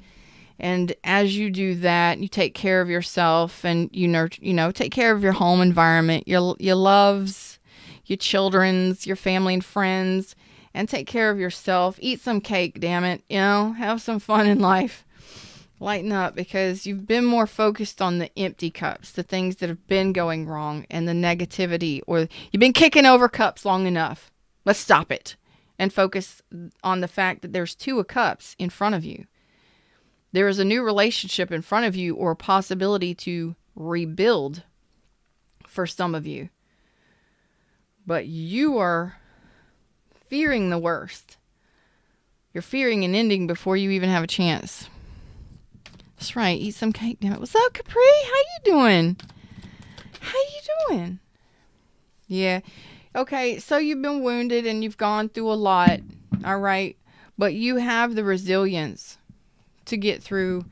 And as you do that, you take care of yourself and you nurture, take care of your home environment, your loves, your children's, your family and friends, and take care of yourself. Eat some cake, damn it. Have some fun in life. Lighten up, because you've been more focused on the empty cups, the things that have been going wrong, and the negativity, or you've been kicking over cups long enough. Let's stop it and focus on the fact that there's 2 of cups in front of you. There is a new relationship in front of you, or a possibility to rebuild for some of you. But you are fearing the worst. You're fearing an ending before you even have a chance. That's right. Eat some cake now. What's up, Capri? How you doing? How you doing? Yeah. Okay, so you've been wounded and you've gone through a lot. All right. But you have the resilience to get through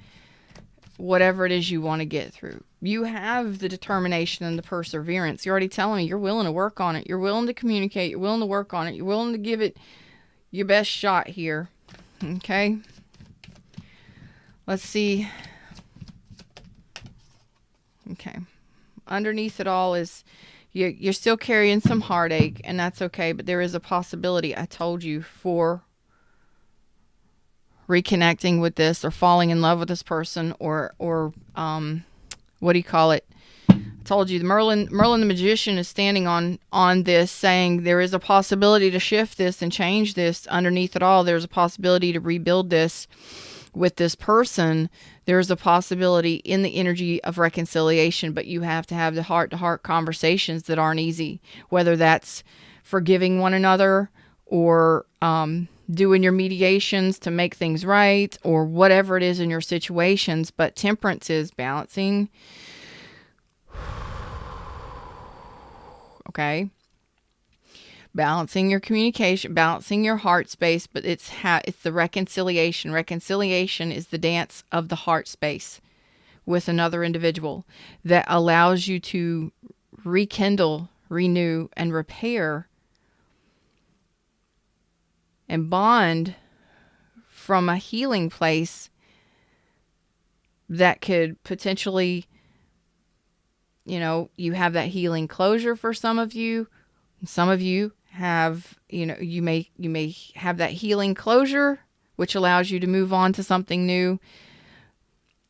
whatever it is you want to get through. You have the determination and the perseverance. You're already telling me you're willing to work on it. You're willing to communicate. You're willing to work on it. You're willing to give it your best shot here. Okay. Let's see. Okay. Underneath it all is you're still carrying some heartache, and that's okay, but there is a possibility, I told you, for reconnecting with this, or falling in love with this person, or what do you call it? I told you, the Merlin the magician is standing on this, saying there is a possibility to shift this and change this. Underneath it all, there's a possibility to rebuild this with this person. There's a possibility in the energy of reconciliation, but you have to have the heart-to-heart conversations that aren't easy, whether that's forgiving one another, or doing your mediations to make things right, or whatever it is in your situations. But temperance is balancing. Okay. Balancing your communication, balancing your heart space, but it's the reconciliation. Reconciliation is the dance of the heart space with another individual that allows you to rekindle, renew, and repair and bond from a healing place that could potentially, you have that healing closure for some of you. Some of you have, you may have that healing closure, which allows you to move on to something new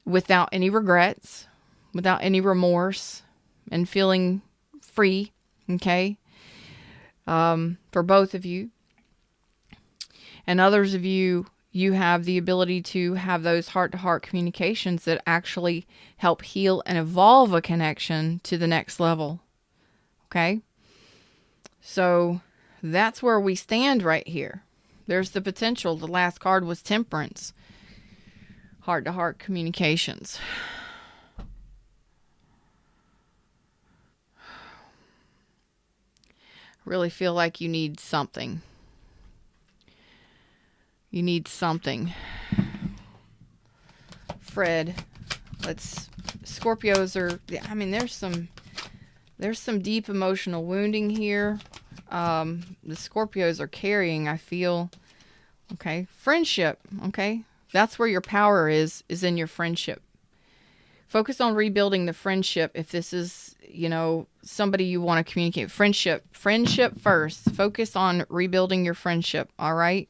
without any regrets, without any remorse, and feeling free. Okay. For both of you. And others of you, you have the ability to have those heart-to-heart communications that actually help heal and evolve a connection to the next level. Okay. So that's where we stand right here. There's the potential. The last card was temperance. Heart-to-heart communications. Really feel like you need something. You need something. Fred, Scorpios are, there's some deep emotional wounding here. The Scorpios are carrying, I feel. Okay. Friendship. Okay. That's where your power is in your friendship. Focus on rebuilding the friendship. If this is, somebody you want to communicate. Friendship first. Focus on rebuilding your friendship. All right.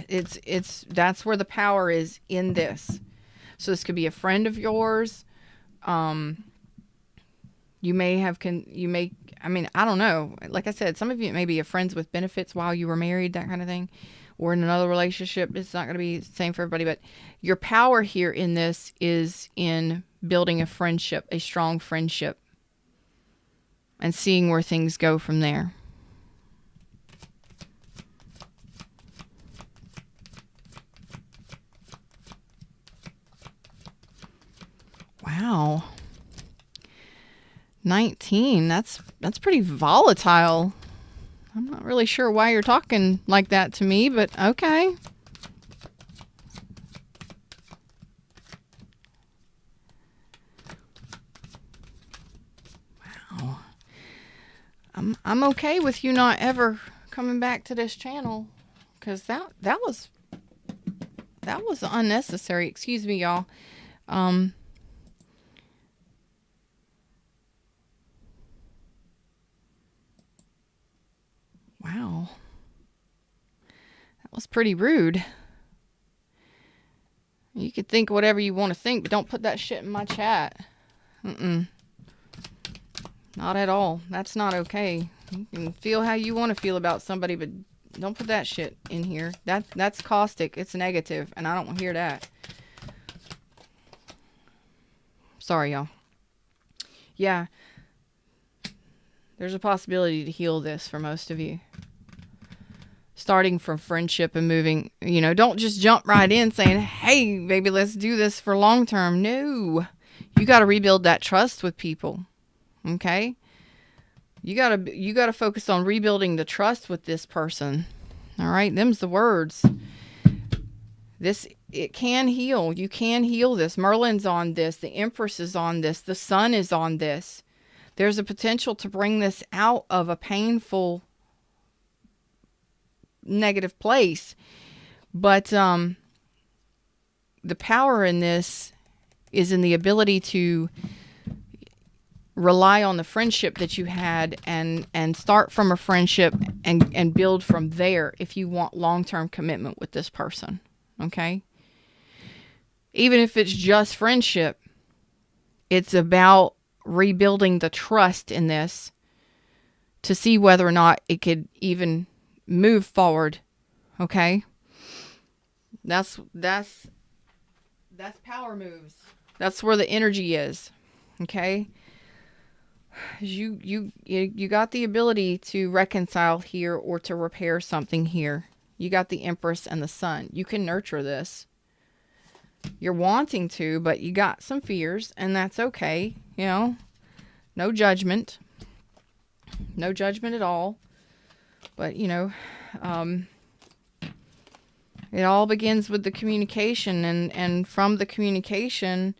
That's where the power is in this. So this could be a friend of yours. I don't know. Like I said, some of you may be friends with benefits while you were married, that kind of thing, or in another relationship. It's not going to be the same for everybody, but your power here in this is in building a friendship, a strong friendship, and seeing where things go from there. Wow. 19. That's pretty volatile. I'm not really sure why you're talking like that to me, but okay. Wow. I'm okay with you not ever coming back to this channel, because that was unnecessary. Excuse me, y'all. Wow. That was pretty rude. You can think whatever you want to think, but don't put that shit in my chat. Not at all. That's not okay. You can feel how you want to feel about somebody, but don't put that shit in here. That's caustic. It's negative, and I don't want to hear that. Sorry, y'all. Yeah. There's a possibility to heal this for most of you. Starting from friendship and moving, don't just jump right in saying, hey, baby, let's do this for long term. No. You got to rebuild that trust with people. Okay? You got to focus on rebuilding the trust with this person. All right? Them's the words. It can heal. You can heal this. Merlin's on this. The Empress is on this. The Sun is on this. There's a potential to bring this out of a painful, negative place. But the power in this is in the ability to rely on the friendship that you had and start from a friendship and build from there if you want long-term commitment with this person. Okay? Even if it's just friendship, it's about rebuilding the trust in this to see whether or not it could even move forward. Okay? That's power moves. That's where the energy is. Okay? You got the ability to reconcile here or to repair something here. You got the Empress and the Sun. You can nurture this. You're wanting to, but you got some fears, and that's okay. No judgment. No judgment at all. But, it all begins with the communication, and from the communication,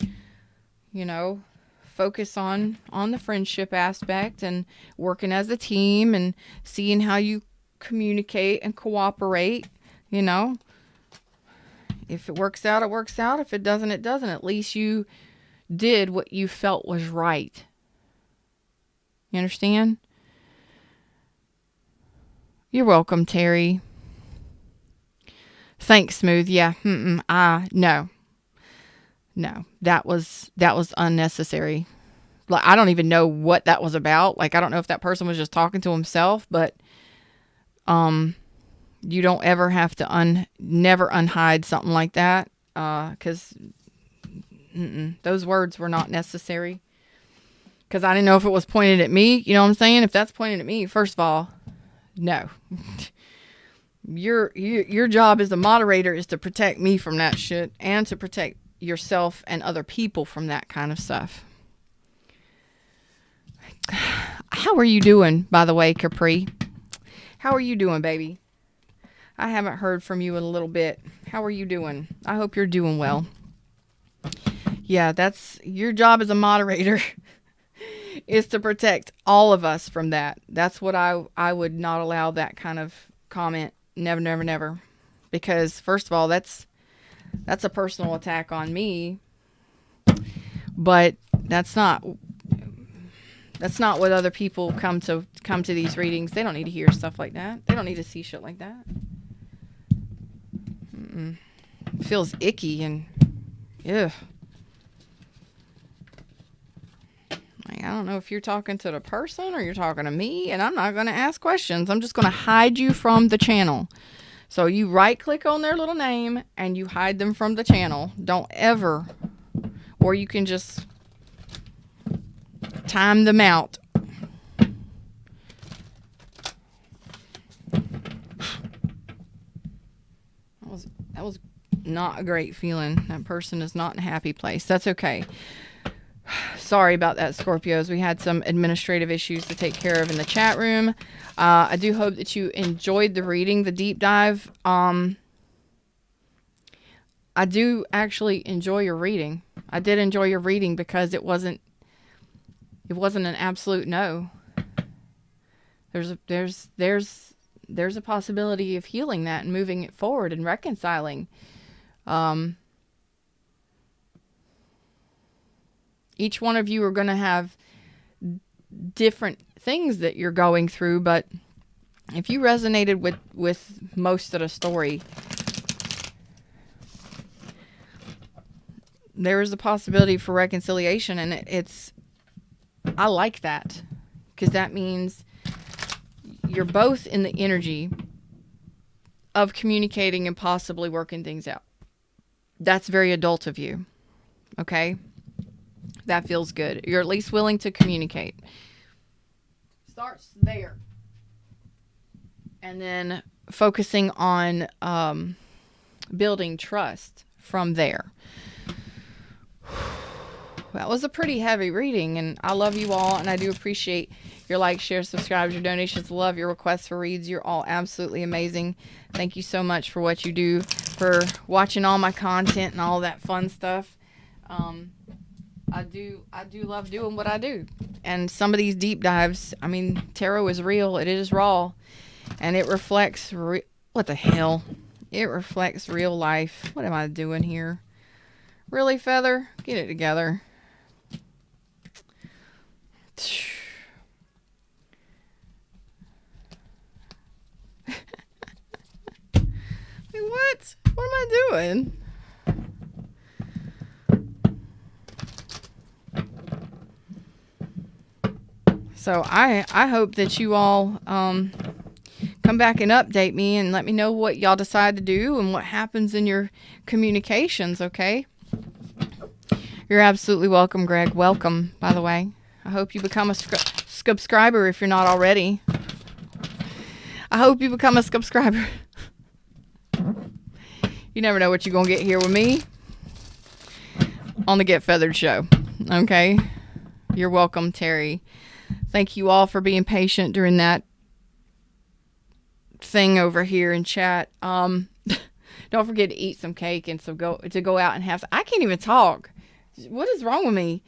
focus on the friendship aspect and working as a team and seeing how you communicate and cooperate. If it works out, it works out. If it doesn't, it doesn't. At least you did what you felt was right. You understand? You're welcome, Terry. Thanks, Smooth. Yeah. No. That was unnecessary. Like, I don't even know what that was about. Like, I don't know if that person was just talking to himself, but you don't ever have to never unhide something like that, because those words were not necessary. Because I didn't know if it was pointed at me. You know what I'm saying? If that's pointed at me, first of all, no. Your job as a moderator is to protect me from that shit and to protect yourself and other people from that kind of stuff. How are you doing, by the way, Capri? How are you doing, baby? I haven't heard from you in a little bit. How are you doing? I hope you're doing well. Yeah, that's your job as a moderator is to protect all of us from that. That's what I would not allow that kind of comment. Never, never, never. Because first of all, that's a personal attack on me. But that's not what other people come to these readings. They don't need to hear stuff like that. They don't need to see shit like that. It feels icky and ugh. Like, I don't know if you're talking to the person or you're talking to me, and I'm not going to ask questions. I'm just going to hide you from the channel. So you right click on their little name and you hide them from the channel. Don't ever, or you can just time them out. That was not a great feeling. That person is not in a happy place. That's okay. Sorry about that, Scorpios. We had some administrative issues to take care of in the chat room. I do hope that you enjoyed the reading, the deep dive. I do actually enjoy your reading. I did enjoy your reading because it wasn't an absolute no. There's a possibility of healing that and moving it forward and reconciling. Each one of you are going to have different things that you're going through, but If you resonated with most of the story, there is a possibility for reconciliation, and I like that, because that means you're both in the energy of communicating and possibly working things out. That's very adult of you. Okay? That feels good. You're at least willing to communicate. Starts there. And then focusing on building trust from there. That was a pretty heavy reading, and I love you all, and I do appreciate your likes, shares, subscribes, your donations. Love your requests for reads. You're all absolutely amazing. Thank you so much for what you do, for watching all my content and all that fun stuff. I do love doing what I do. And some of these deep dives, I mean, tarot is real. It is raw. And it reflects, what the hell? It reflects real life. What am I doing here? Really, Feather? Get it together. What? What am I doing? So I hope that you all come back and update me and let me know what y'all decide to do and what happens in your communications, okay? You're absolutely welcome, Greg. Welcome, by the way. I hope you become a subscriber if you're not already. I hope you become a subscriber. You never know what you're going to get here with me on the Get Feathered show. Okay? You're welcome, Terry. Thank you all for being patient during that thing over here in chat. Don't forget to eat some cake and go out and have. I can't even talk. What is wrong with me?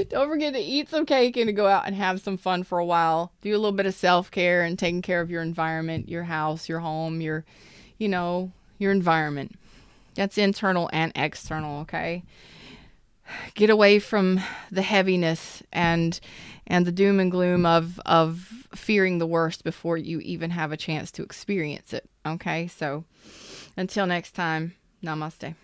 Don't forget to eat some cake and to go out and have some fun for a while. Do a little bit of self-care and taking care of your environment, your house, your home, your environment. That's internal and external, okay? Get away from the heaviness and the doom and gloom of fearing the worst before you even have a chance to experience it, okay? So until next time, namaste.